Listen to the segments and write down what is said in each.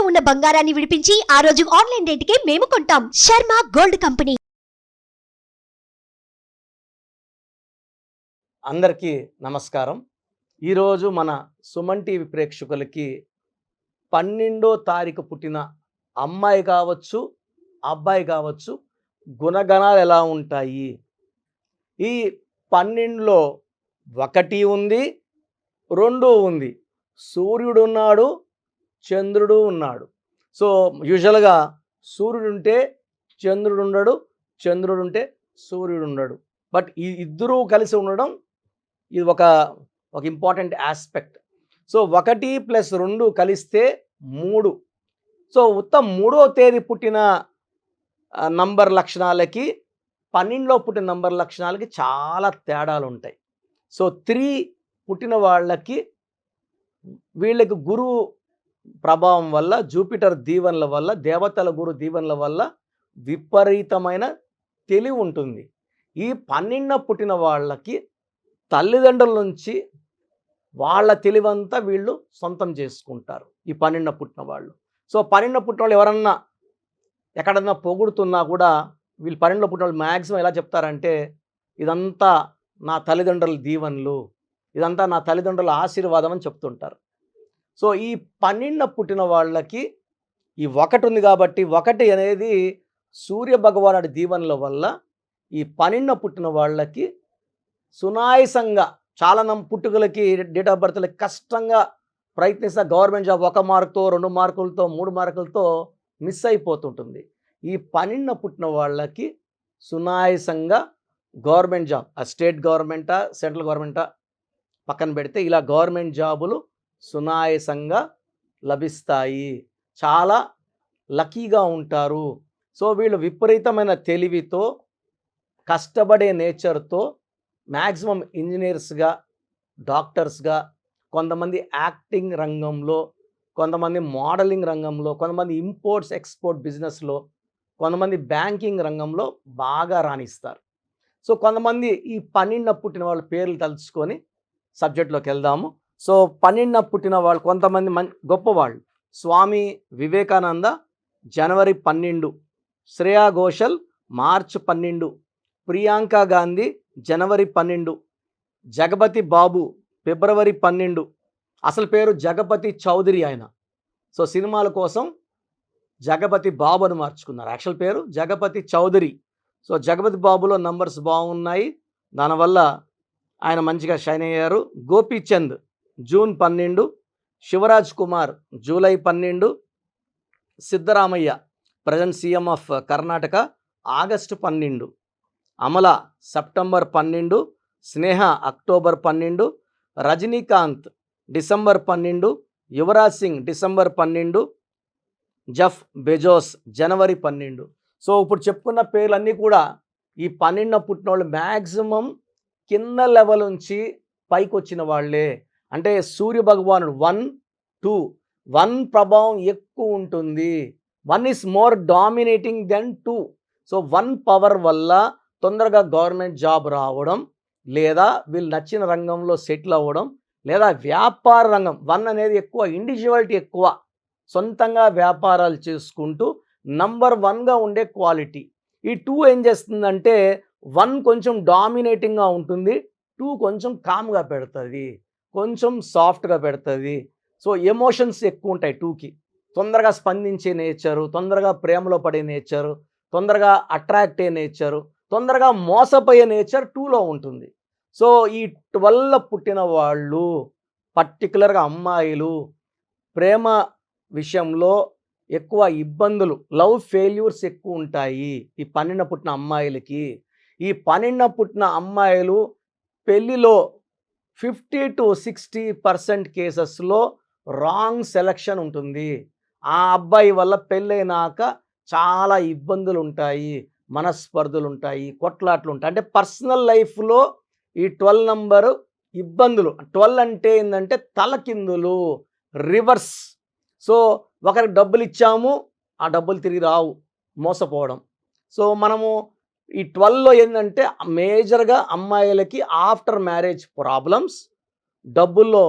ఉన్న బంగారాన్ని విడిపించి ఆ రోజు ఆన్లైన్ రేటుకే మేము కొంటాం. Sharma gold company. అందరికీ నమస్కారం. ఈరోజు మన సుమన్ టీవీ ప్రేక్షకులకి 12వ తారీఖు పుట్టిన అమ్మాయి కావచ్చు, అబ్బాయి కావచ్చు, గుణగణాలు ఎలా ఉంటాయి? ఈ 12లో 1 ఉంది, 2 ఉంది. సూర్యుడు ఉన్నాడు, చంద్రుడు ఉన్నాడు. సో యూజువల్గా సూర్యుడు ఉంటే చంద్రుడు ఉండడు, చంద్రుడు ఉంటే సూర్యుడు ఉండడు. బట్ ఈ ఇద్దరూ కలిసి ఉండడం ఇది ఒక ఇంపార్టెంట్ ఆస్పెక్ట్. సో 1 + 2 కలిస్తే 3. సో ఉత్తమ 3వ తేదీ పుట్టిన నంబర్ లక్షణాలకి 12లో పుట్టిన నంబర్ లక్షణాలకి చాలా తేడాలు ఉంటాయి. సో 3 పుట్టిన వాళ్ళకి వీళ్ళకి గురువు ప్రభావం వల్ల, జూపిటర్ దీవెనల వల్ల, దేవతల గురు దీవెనల వల్ల విపరీతమైన తెలివి ఉంటుంది. ఈ 12న పుట్టిన వాళ్ళకి తల్లిదండ్రుల నుంచి వాళ్ళ తెలివంతా వీళ్ళు సొంతం చేసుకుంటారు, ఈ 12న పుట్టిన వాళ్ళు. సో 12న పుట్టిన వాళ్ళు ఎవరన్నా ఎక్కడన్నా పొగుడుతున్నా కూడా వీళ్ళు 12లో పుట్టిన వాళ్ళు మ్యాక్సిమం ఎలా చెప్తారంటే, ఇదంతా నా తల్లిదండ్రుల దీవెనలు, ఇదంతా నా తల్లిదండ్రుల ఆశీర్వాదం అని చెప్తుంటారు. సో ఈ 12న పుట్టిన వాళ్ళకి ఈ 1 ఉంది కాబట్టి 1 అనేది సూర్య భగవానుడి దీవెనల వల్ల ఈ 12న పుట్టిన వాళ్ళకి సునాయసంగా చాలా పుట్టుకలకి డేట్ ఆఫ్ బర్త్లకి కష్టంగా ప్రయత్నిస్తే గవర్నమెంట్ జాబ్ 1 మార్కుతో, 2 మార్కులతో, 3 మార్కులతో మిస్ అయిపోతుంటుంది. ఈ 12న పుట్టిన వాళ్ళకి సునాయసంగా గవర్నమెంట్ జాబ్, స్టేట్ గవర్నమెంటా, సెంట్రల్ గవర్నమెంటా పక్కన పెడితే ఇలా గవర్నమెంట్ జాబులు సునాయసంగా లభిస్తాయి. చాలా లక్కీగా ఉంటారు. సో వీళ్ళు విపరీతమైన తెలివితో, కష్టపడే నేచర్తో మ్యాక్సిమం ఇంజనీర్స్గా, డాక్టర్స్గా, కొంతమంది యాక్టింగ్ రంగంలో, కొంతమంది మోడలింగ్ రంగంలో, కొంతమంది ఇంపోర్ట్స్ ఎక్స్పోర్ట్ బిజినెస్లో, కొంతమంది బ్యాంకింగ్ రంగంలో బాగా రాణిస్తారు. సో కొంతమంది ఈ 12న పుట్టిన వాళ్ళ పేర్లు తలుచుకొని సబ్జెక్ట్లోకి వెళ్దాము. సో 12న పుట్టిన వాళ్ళు కొంతమంది గొప్పవాళ్ళు. స్వామి వివేకానంద జనవరి 12, శ్రేయా ఘోషల్ మార్చ్ 12, ప్రియాంక గాంధీ జనవరి 12, జగపతి బాబు ఫిబ్రవరి 12. అసలు పేరు జగపతి చౌదరి ఆయన. సో సినిమాల కోసం జగపతి బాబు అని మార్చుకున్నారు. యాక్చువల్ పేరు జగపతి చౌదరి. సో జగపతి బాబులో నంబర్స్ బాగున్నాయి, దానివల్ల ఆయన మంచిగా షైన్ అయ్యారు. Gopichand June 12, Shivaraj Kumar July 12, Siddaramaiah present CM of Karnataka August 12, Amala September 12, Sneha October 12, Rajinikanth December 12, Yuvraj Singh December 12, Jeff Bezos జనవరి 12. సో ఇప్పుడు చెప్పుకున్న పేర్లన్నీ కూడా ఈ 12న పుట్టిన వాళ్ళు మ్యాక్సిమం కింద లెవెల్ నుంచి పైకి వచ్చిన వాళ్ళే. అంటే సూర్య భగవానుడు 1, 2, 1 ప్రభావం ఎక్కువ ఉంటుంది. 1 is more dominating than 2. So 1 power వల్ల తొందరగా గవర్నమెంట్ జాబ్ రావడం, లేదా వీళ్ళు నచ్చిన రంగంలో సెటిల్ అవ్వడం, లేదా వ్యాపార రంగం. 1 అనేది ఎక్కువ ఇండివిజువాలిటీ ఎక్కువ, సొంతంగా వ్యాపారాలు చేసుకుంటూ నంబర్ 1గా ఉండే క్వాలిటీ. ఈ 2 ఏం చేస్తుందంటే 1 కొంచెం డామినేటింగ్గా ఉంటుంది, 2 కొంచెం కామ్గా పెడుతుంది, కొంచెం సాఫ్ట్గా పెడుతుంది. సో ఎమోషన్స్ ఎక్కువ ఉంటాయి 2కి. తొందరగా స్పందించే నేచరు, తొందరగా ప్రేమలో పడే నేచరు, తొందరగా అట్రాక్ట్ అయ్యే నేచరు, తొందరగా మోసపోయే నేచర్ 2లో ఉంటుంది. సో ఈ 12లో పుట్టిన వాళ్ళు పర్టికులర్గా అమ్మాయిలు ప్రేమ విషయంలో ఎక్కువ ఇబ్బందులు, లవ్ ఫెయిల్యూర్స్ ఎక్కువ ఉంటాయి ఈ 12న పుట్టిన అమ్మాయిలకి. ఈ 12న పుట్టిన అమ్మాయిలు పెళ్ళిలో 50 to 60% కేసెస్లో రాంగ్ సెలక్షన్ ఉంటుంది. ఆ అబ్బాయి వల్ల పెళ్ళైనాక చాలా ఇబ్బందులు ఉంటాయి, మనస్పర్ధలు ఉంటాయి, కొట్లాట్లు ఉంటాయి. అంటే పర్సనల్ లైఫ్లో ఈ 12 నంబరు ఇబ్బందులు. 12 అంటే ఏంటంటే తలకిందులు, రివర్స్. సో ఒకరికి డబ్బులు ఇచ్చాము, ఆ డబ్బులు తిరిగి రావు, మోసపోవడం. సో మనము ఈ 12లో ఏంటంటే మేజర్గా అమ్మాయిలకి ఆఫ్టర్ మ్యారేజ్ ప్రాబ్లమ్స్, డబ్బుల్లో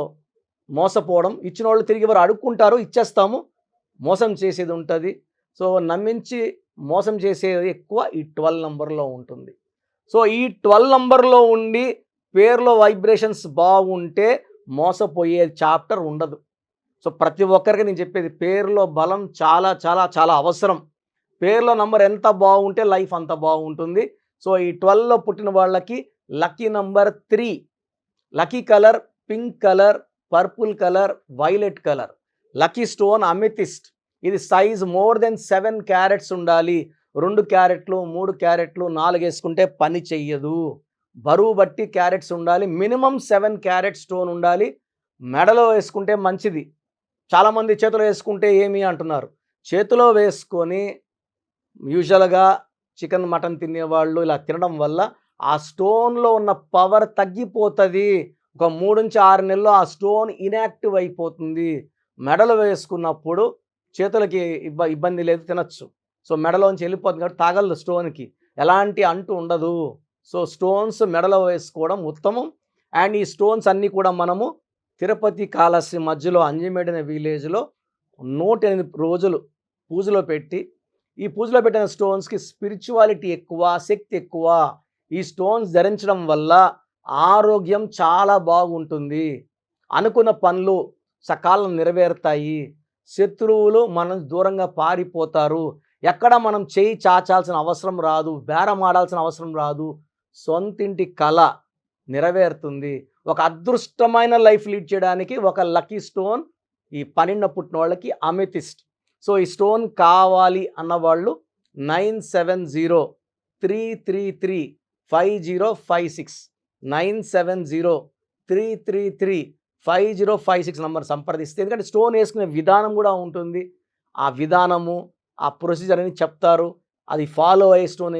మోసపోవడం, ఇచ్చిన వాళ్ళు తిరిగి ఎవరు అడుక్కుంటారు, ఇచ్చేస్తాము, మోసం చేసేది ఉంటుంది. సో నమ్మించి మోసం చేసేది ఎక్కువ ఈ 12 నంబర్లో ఉంటుంది. సో ఈ 12 నంబర్లో ఉండి పేరులో వైబ్రేషన్స్ బాగుంటే మోసపోయే చాప్టర్ ఉండదు. సో ప్రతి ఒక్కరికి నేను చెప్పేది పేరులో బలం చాలా చాలా చాలా అవసరం. పేరులో నంబర్ ఎంత బాగుంటే లైఫ్ అంత బాగుంటుంది. సో ఈ 12లో పుట్టిన వాళ్ళకి lucky number 3, lucky colour pink colour, purple colour, violet colour. Lucky stone amethyst. ఇది సైజ్ మోర్ దెన్ 7 క్యారెట్స్ ఉండాలి. 2 క్యారెట్లు 3 క్యారెట్లు 4 వేసుకుంటే పని చెయ్యదు. బరువు బట్టి క్యారెట్స్ ఉండాలి. మినిమం 7 క్యారెట్ స్టోన్ ఉండాలి. మెడలో వేసుకుంటే మంచిది. చాలామంది చేతిలో వేసుకుంటే ఏమి అంటున్నారు. చేతిలో వేసుకొని యూజువల్గా చికెన్ మటన్ తినేవాళ్ళు ఇలా తినడం వల్ల ఆ స్టోన్లో ఉన్న పవర్ తగ్గిపోతుంది. ఒక 3 నుంచి 6 నెలల్లో ఆ స్టోన్ ఇన్యాక్టివ్ అయిపోతుంది. మెడలో వేసుకున్నప్పుడు చేతులకి ఇబ్బంది లేదు, తినచ్చు. సో మెడలోంచి వెళ్ళిపోతుంది కాబట్టి తాగలదు, స్టోన్కి ఎలాంటి అంటు ఉండదు. సో స్టోన్స్ మెడలో వేసుకోవడం ఉత్తమం. అండ్ ఈ స్టోన్స్ అన్నీ కూడా మనము తిరుపతి కాళహస్తి మధ్యలో అంజిమేడ్ అనే విలేజ్లో 108 రోజులు పూజలో పెట్టి, ఈ పూజలో పెట్టిన స్టోన్స్కి స్పిరిచువాలిటీ ఎక్కువ, శక్తి ఎక్కువ. ఈ స్టోన్స్ ధరించడం వల్ల ఆరోగ్యం చాలా బాగుంటుంది. అనుకున్న పనులు సకాలం నెరవేరుతాయి. శత్రువులు మనం దూరంగా పారిపోతారు. ఎక్కడ మనం చేయి చాచాల్సిన అవసరం రాదు, బేరం ఆడాల్సిన అవసరం రాదు. సొంతింటి కళ నెరవేరుతుంది. ఒక అదృష్టమైన లైఫ్ లీడ్ చేయడానికి ఒక లక్కీ స్టోన్ ఈ 12 పుట్టిన వాళ్ళకి అమెథిస్ట్. సో ఈ స్టోన్ కావాలి అన్నవాళ్ళు 9703335056 9703335056 నంబర్ సంప్రదిస్తే, ఎందుకంటే స్టోన్ వేసుకునే విధానం కూడా ఉంటుంది. ఆ విధానము, ఆ ప్రొసీజర్ అని చెప్తారు. అది ఫాలో అయ్యి స్టోన్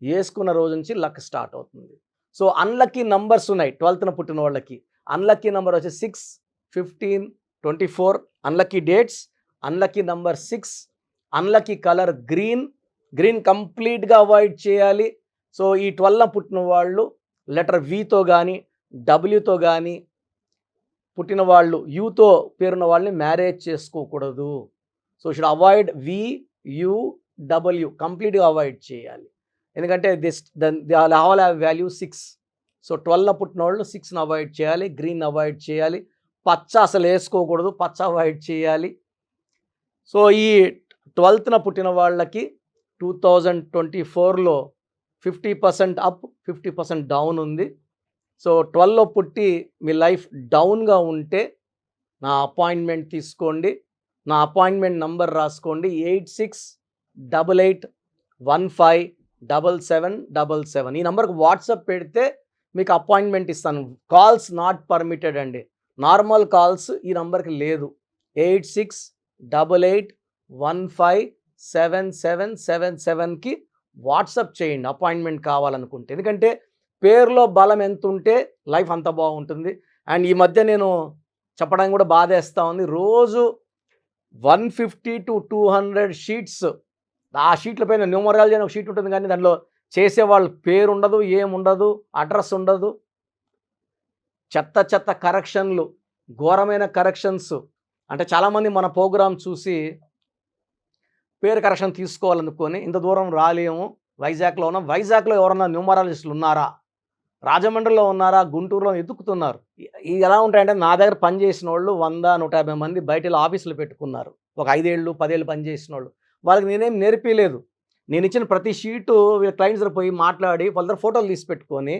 వేసుకున్న రోజు నుంచి లక్ స్టార్ట్ అవుతుంది. సో అన్లక్కీ నంబర్స్ ఉన్నాయి 12న పుట్టిన వాళ్ళకి. అన్లక్కీ నంబర్ వచ్చి 6, 15, 24. Unlucky dates unlucky number 6. Unlucky colour green కంప్లీట్గా అవాయిడ్ చేయాలి. సో ఈ 12న పుట్టిన వాళ్ళు లెటర్ వితో కానీ డబ్ల్యూతో కానీ పుట్టిన వాళ్ళు, యూతో పేరున్న వాళ్ళని మ్యారేజ్ చేసుకోకూడదు. సో షుడ్ అవాయిడ్ VUW, కంప్లీట్గా అవాయిడ్ చేయాలి. ఎందుకంటే they all have value 6. So 12న పుట్టిన వాళ్ళు 6ని అవాయిడ్ చేయాలి, గ్రీన్ అవాయిడ్ చేయాలి, పచ్చ అసలు వేసుకోకూడదు, పచ్చ అవాయిడ్ చేయాలి. సో ఈ 12న పుట్టిన వాళ్ళకి 2024లో 50% అప్, 50% డౌన్ ఉంది. సో 12లో పుట్టి మీ లైఫ్ డౌన్గా ఉంటే నా అపాయింట్మెంట్ తీసుకోండి. నా అపాయింట్మెంట్ నంబర్ రాసుకోండి 8688157777. ఈ నెంబర్కి వాట్సాప్ పెడితే మీకు అపాయింట్మెంట్ ఇస్తాను. కాల్స్ నాట్ పర్మిటెడ్ అండి. నార్మల్ కాల్స్ ఈ నెంబర్కి లేదు. 8688157777కి వాట్సాప్ చేయండి అపాయింట్మెంట్ కావాలనుకుంటే. ఎందుకంటే పేరులో బలం ఎంత ఉంటే లైఫ్ అంత బాగుంటుంది. అండ్ ఈ మధ్య నేను చెప్పడానికి కూడా బాధేస్తూ ఉంది. రోజు 150 to 200 షీట్స్, ఆ షీట్ల పైన న్యూమరాలజీ అని ఒక షీట్ ఉంటుంది, కానీ దానిలో చేసేవాళ్ళ పేరు ఉండదు, ఏముండదు, అడ్రస్ ఉండదు. చెత్త కరెక్షన్లు, ఘోరమైన కరెక్షన్స్. అంటే చాలామంది మన ప్రోగ్రాం చూసి పేరు కరెక్షన్ తీసుకోవాలనుకొని ఇంత దూరం రాలేము, వైజాగ్లో ఉన్నాం. వైజాగ్లో ఎవరన్నా న్యూమరాలజిస్టులు ఉన్నారా, రాజమండ్రిలో ఉన్నారా, గుంటూరులో ఎదుక్కుతున్నారు. ఇది ఎలా ఉంటాయంటే, నా దగ్గర పనిచేసిన వాళ్ళు 100-150 మంది బయట ఆఫీసులు పెట్టుకున్నారు. ఒక 5 ఏళ్ళు 10 ఏళ్ళు పనిచేసిన వాళ్ళు. వాళ్ళకి నేనేం నేర్పించలేదు. నేను ఇచ్చిన ప్రతి షీటు వీళ్ళ క్లయింట్స్ పోయి మాట్లాడి వాళ్ళ దగ్గర ఫోటోలు తీసి పెట్టుకొని,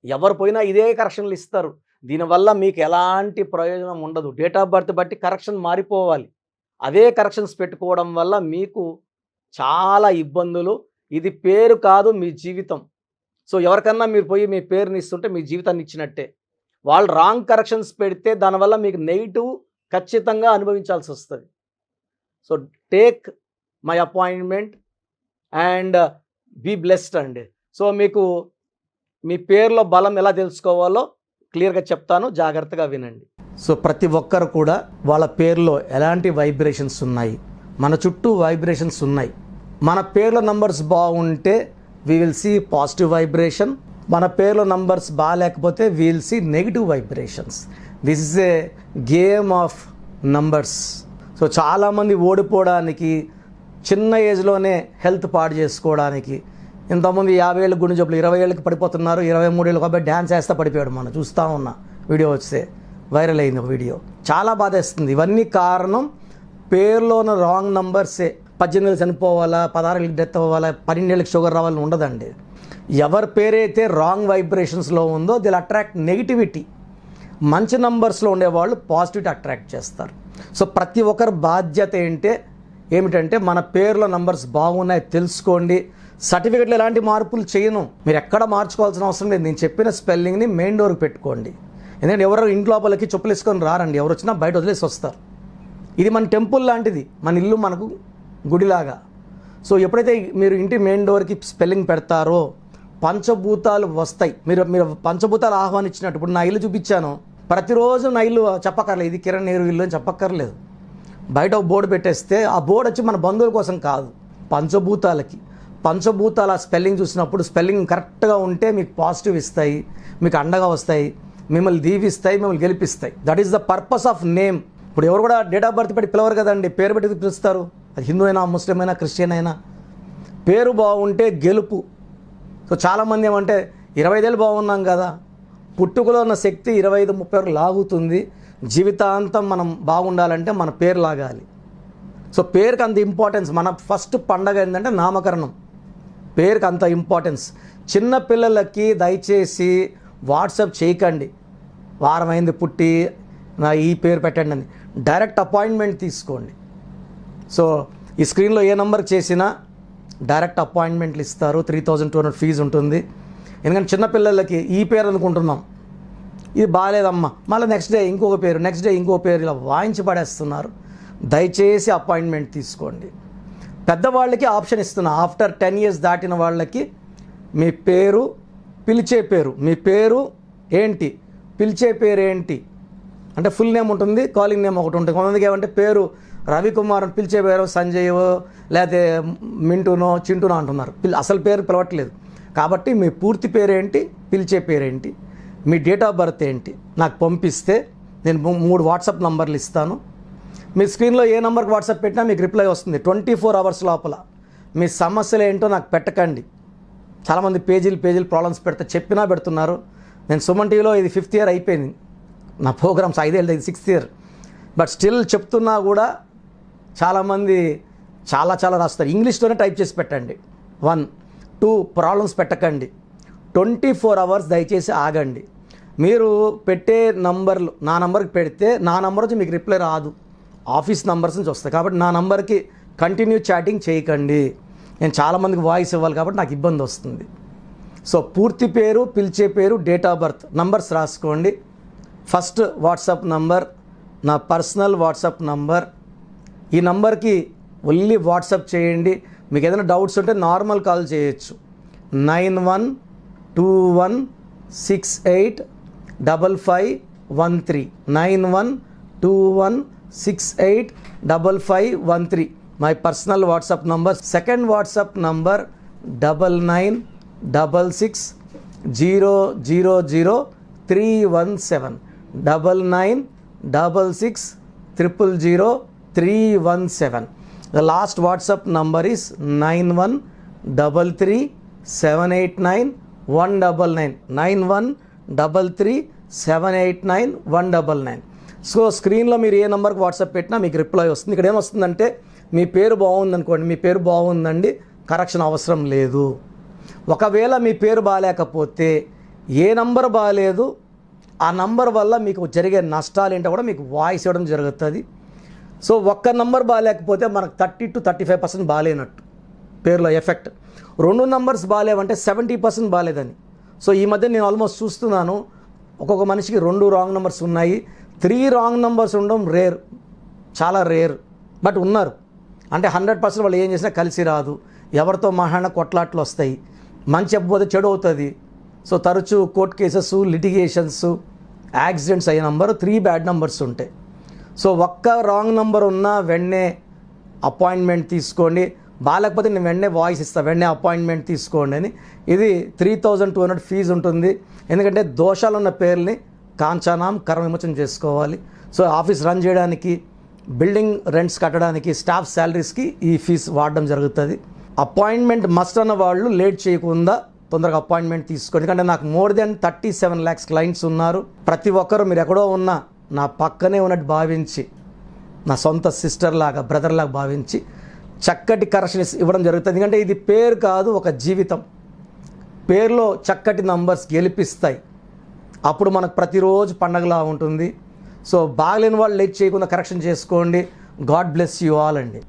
ఎవరు పోయినా ఇదే కరెక్షన్లు ఇస్తారు. దీనివల్ల మీకు ఎలాంటి ప్రయోజనం ఉండదు. డేట్ ఆఫ్ బర్త్ బట్టి కరెక్షన్ మారిపోవాలి. అదే కరెక్షన్స్ పెట్టుకోవడం వల్ల మీకు చాలా ఇబ్బందులు. ఇది పేరు కాదు, మీ జీవితం. సో ఎవరికన్నా మీరు పోయి మీ పేరుని ఇస్తుంటే మీ జీవితాన్ని ఇచ్చినట్టే. వాళ్ళు రాంగ్ కరెక్షన్స్ పెడితే దానివల్ల మీకు నెగిటివ్ ఖచ్చితంగా అనుభవించాల్సి వస్తుంది. So take my appointment and be blessed అండి. సో మీకు మీ పేరులో బలం ఎలా తెలుసుకోవాలో క్లియర్గా చెప్తాను, జాగ్రత్తగా వినండి. సో ప్రతి ఒక్కరు కూడా వాళ్ళ పేరులో ఎలాంటి వైబ్రేషన్స్ ఉన్నాయి, మన చుట్టూ వైబ్రేషన్స్ ఉన్నాయి. మన పేర్ల నంబర్స్ బాగుంటే we will see positive vibration. మన పేర్ల నంబర్స్ బాగాలేకపోతే we will see negative vibrations. This is a game of numbers. So చాలామంది ఓడిపోవడానికి, చిన్న ఏజ్లోనే హెల్త్ పాడు చేసుకోవడానికి, ఇంతకుముందు 50 ఏళ్ళకి గుండె జబ్బులు 20 ఏళ్ళకి పడిపోతున్నారు, 23 ఏళ్ళకి అబ్బాయి డ్యాన్స్ వేస్తా పడిపోయాడు. మనం చూస్తూ ఉన్నా వీడియో వస్తే వైరల్ అయింది ఒక వీడియో. చాలా బాధేస్తుంది. ఇవన్నీ కారణం పేరులో ఉన్న రాంగ్ నంబర్సే. 18 ఏళ్ళు చనిపోవాలా, 16 ఏళ్ళకి డెత్ అవ్వాలా, 12 ఏళ్ళకి షుగర్ రావాలని ఉండదండి. ఎవరి పేరైతే రాంగ్ వైబ్రేషన్స్లో ఉందో దిల్ అట్రాక్ట్ నెగిటివిటీ. మంచి నంబర్స్లో ఉండేవాళ్ళు పాజిటివిటీ అట్రాక్ట్ చేస్తారు. సో ప్రతి ఒక్కరి బాధ్యత ఏమిటంటే మన పేర్లో నంబర్స్ బాగున్నాయి తెలుసుకోండి. సర్టిఫికెట్లో ఎలాంటి మార్పులు చేయను, మీరు ఎక్కడ మార్చుకోవాల్సిన అవసరం లేదు. నేను చెప్పిన స్పెల్లింగ్ని మెయిన్ డోర్కి పెట్టుకోండి. ఎందుకంటే ఎవరో ఇంటి లోపలికి చెప్పులు వేసుకొని రారండి, ఎవరు వచ్చినా బయట వదిలేసి వస్తారు. ఇది మన టెంపుల్ లాంటిది, మన ఇల్లు మనకు గుడిలాగా. సో ఎప్పుడైతే మీరు ఇంటి మెయిన్ డోర్కి స్పెల్లింగ్ పెడతారో పంచభూతాలు వస్తాయి. మీరు పంచభూతాలు ఆహ్వానించినట్టు. ఇప్పుడు నా ఇల్లు చూపించాను, ప్రతిరోజు నా ఇల్లు చెప్పక్కర్లేదు, ఇది కిరణ్ నేరు ఇల్లు అని చెప్పక్కర్లేదు. బయట ఒక బోర్డు పెట్టేస్తే ఆ బోర్డు వచ్చి మన బంధువుల కోసం కాదు, పంచభూతాలకి. పంచభూతాల స్పెల్లింగ్ చూసినప్పుడు స్పెల్లింగ్ కరెక్ట్గా ఉంటే మీకు పాజిటివ్ ఇస్తాయి, మీకు అండగా వస్తాయి, మిమ్మల్ని దీవిస్తాయి, మిమ్మల్ని గెలిపిస్తాయి. That is the purpose of name. ఇప్పుడు ఎవరు కూడా డేట్ ఆఫ్ బర్త్ పెట్టి పిలవరు కదండి, పేరు పెట్టి పిలుస్తారు. అది హిందూ అయినా, ముస్లిం అయినా, క్రిస్టియన్ అయినా. పేరు బాగుంటే గెలుపు. సో చాలామంది ఏమంటే 25 ఏళ్ళు బాగున్నాం కదా, పుట్టుకలో ఉన్న శక్తి 25-30 వరకు లాగుతుంది. జీవితాంతం మనం బాగుండాలంటే మన పేరు లాగాలి. సో పేరుకి అంత ఇంపార్టెన్స్. మన ఫస్ట్ పండగ ఏంటంటే నామకరణం. పేరుకి అంత ఇంపార్టెన్స్. చిన్న పిల్లలకి దయచేసి వాట్సాప్ చేయకండి, వారం అయింది పుట్టి నా ఈ పేరు పెట్టండి అని. డైరెక్ట్ అపాయింట్మెంట్ తీసుకోండి. సో ఈ స్క్రీన్లో ఏ నెంబర్కి చేసినా డైరెక్ట్ అపాయింట్మెంట్లు ఇస్తారు. 3200 ఫీజు ఉంటుంది. ఎందుకంటే చిన్నపిల్లలకి ఈ పేరు అనుకుంటున్నాం, ఇది బాగాలేదమ్మా, మళ్ళీ నెక్స్ట్ డే ఇంకొక పేరు, నెక్స్ట్ డే ఇంకో పేరు, ఇలా వాయించి పడేస్తున్నారు. దయచేసి అపాయింట్మెంట్ తీసుకోండి. పెద్దవాళ్ళకి ఆప్షన్ ఇస్తున్నా, ఆఫ్టర్ 10 ఇయర్స్ దాటిన వాళ్ళకి మీ పేరు, పిలిచే పేరు, మీ పేరు ఏంటి, పిలిచే పేరు ఏంటి అంటే ఫుల్ నేమ్ ఉంటుంది, కాలింగ్ నేమ్ ఒకటి ఉంటుంది. కొంతమందికి ఏమంటే పేరు రవికుమార్ అని పిలిచే పేరు సంజయ్ లేకపోతే మింటూనో చింటూనో అంటున్నారు. అసలు పేరు పిలవట్లేదు. కాబట్టి మీ పూర్తి పేరేంటి, పిలిచే పేరేంటి, మీ డేట్ ఆఫ్ బర్త్ ఏంటి నాకు పంపిస్తే నేను 3 వాట్సాప్ నంబర్లు ఇస్తాను. మీ స్క్రీన్లో ఏ నెంబర్కి వాట్సాప్ పెట్టినా మీకు రిప్లై వస్తుంది 24 అవర్స్ లోపల. మీ సమస్యలు ఏంటో నాకు పెట్టకండి. చాలామంది పేజీలు ప్రాబ్లమ్స్ చెప్పినా పెడుతున్నారు. నేను సుమన్ టీవీలో ఇది 5th ఇయర్ అయిపోయింది నా ప్రోగ్రామ్స్, 5 ఏళ్ళు, ఇది 6th ఇయర్. బట్ స్టిల్ చెప్తున్నా కూడా చాలామంది చాలా రాస్తారు. ఇంగ్లీష్లోనే టైప్ చేసి పెట్టండి. 1, 2 ప్రాబ్లమ్స్ పెట్టకండి. 24 అవర్స్ దయచేసి ఆగండి. మీరు పెట్టే నంబర్లు నా నంబర్కి పెడితే నా నంబర్ నుంచి మీకు రిప్లై రాదు, ఆఫీస్ నంబర్స్ నుంచి వస్తాయి. కాబట్టి నా నంబర్కి కంటిన్యూ చాటింగ్ చేయకండి. నేను చాలామందికి వాయిస్ ఇవ్వాలి కాబట్టి నాకు ఇబ్బంది వస్తుంది. సో పూర్తి పేరు, పిలిచే పేరు, డేట్ ఆఫ్ బర్త్, నంబర్స్ రాసుకోండి. ఫస్ట్ వాట్సాప్ నంబర్ నా పర్సనల్ వాట్సాప్ నంబర్. ఈ నంబర్కి ఓన్లీ వాట్సాప్ చేయండి. మీకు ఏదైనా డౌట్స్ ఉంటే నార్మల్ కాల్ చేయొచ్చు. 9121685513 9121685513 my personal WhatsApp number. Second WhatsApp number 9966000317 9966000317. The last WhatsApp number is 9133789199 9133789199. So స్క్రీన్లో మీరు ఏ నెంబర్కి వాట్సాప్ పెట్టినా మీకు రిప్లై వస్తుంది. ఇక్కడ ఏమొస్తుందంటే మీ పేరు బాగుందనుకోండి, మీ పేరు బాగుందండి, కరెక్షన్ అవసరం లేదు. ఒకవేళ మీ పేరు బాగాలేకపోతే ఏ నంబర్ బాగాలేదు ఆ నంబర్ వల్ల మీకు జరిగే నష్టాలు ఏంటో కూడా మీకు వాయిస్ ఇవ్వడం జరుగుతుంది. సో ఒక్క నంబర్ బాగాలేకపోతే మనకు 30 to 35% బాగాలేనట్టు పేరులో ఎఫెక్ట్. 2 నంబర్స్ బాగాలేవంటే 70% బాగాలేదని. సో ఈ మధ్య నేను ఆల్మోస్ట్ చూస్తున్నాను, ఒక్కొక్క మనిషికి 2 రాంగ్ నెంబర్స్ ఉన్నాయి. 3 రాంగ్ నెంబర్స్ ఉండడం రేర్, చాలా రేర్. బట్ ఉన్నారు. అంటే 100% వాళ్ళు ఏం చేసినా కలిసి రాదు. ఎవరితో మాట్లాడినా కొట్లాట్లు వస్తాయి. మంచి చెప్పకపోతే చెడు అవుతుంది. సో తరచూ కోర్టు కేసెస్, లిటిగేషన్స్, యాక్సిడెంట్స్ అయ్యే నంబర్ 3 బ్యాడ్ నెంబర్స్ ఉంటాయి. సో ఒక్క రాంగ్ నెంబర్ ఉన్నా వెంటనే అపాయింట్మెంట్ తీసుకోండి. బాగాలేకపోతే నేను వెంటనే వాయిస్ ఇస్తాను, వెంటనే అపాయింట్మెంట్ తీసుకోండి అని. ఇది 3200 ఫీజు ఉంటుంది. ఎందుకంటే దోషాలున్న పేర్లని కాంచానాం కర్మ విమోచన చేసుకోవాలి. సో ఆఫీస్ రన్ చేయడానికి బిల్డింగ్ రెంట్స్ కట్టడానికి, స్టాఫ్ శాలరీస్కి ఈ ఫీజు వాడడం జరుగుతుంది. అపాయింట్మెంట్ మస్ట్ అన్న వాళ్ళు లేట్ చేయకుండా తొందరగా అపాయింట్మెంట్ తీసుకోండి. ఎందుకంటే నాకు మోర్ దెన్ 37 lakhs క్లయింట్స్ ఉన్నారు. ప్రతి ఒక్కరు మీరు ఎక్కడో ఉన్నా నా పక్కనే ఉన్నట్టు భావించి, నా సొంత సిస్టర్ లాగా, బ్రదర్ లాగా భావించి చక్కటి కరెక్షన్స్ ఇవ్వడం జరుగుతుంది. ఎందుకంటే ఇది పేరు కాదు, ఒక జీవితం. పేరులో చక్కటి నంబర్స్ గెలిపిస్తాయి. అప్పుడు మనకు ప్రతిరోజు పండగలా ఉంటుంది. సో బాగలేని వాళ్ళు లేట్ చేయకుండా కరెక్షన్ చేసుకోండి. గాడ్ బ్లెస్ యూ ఆల్ అండి.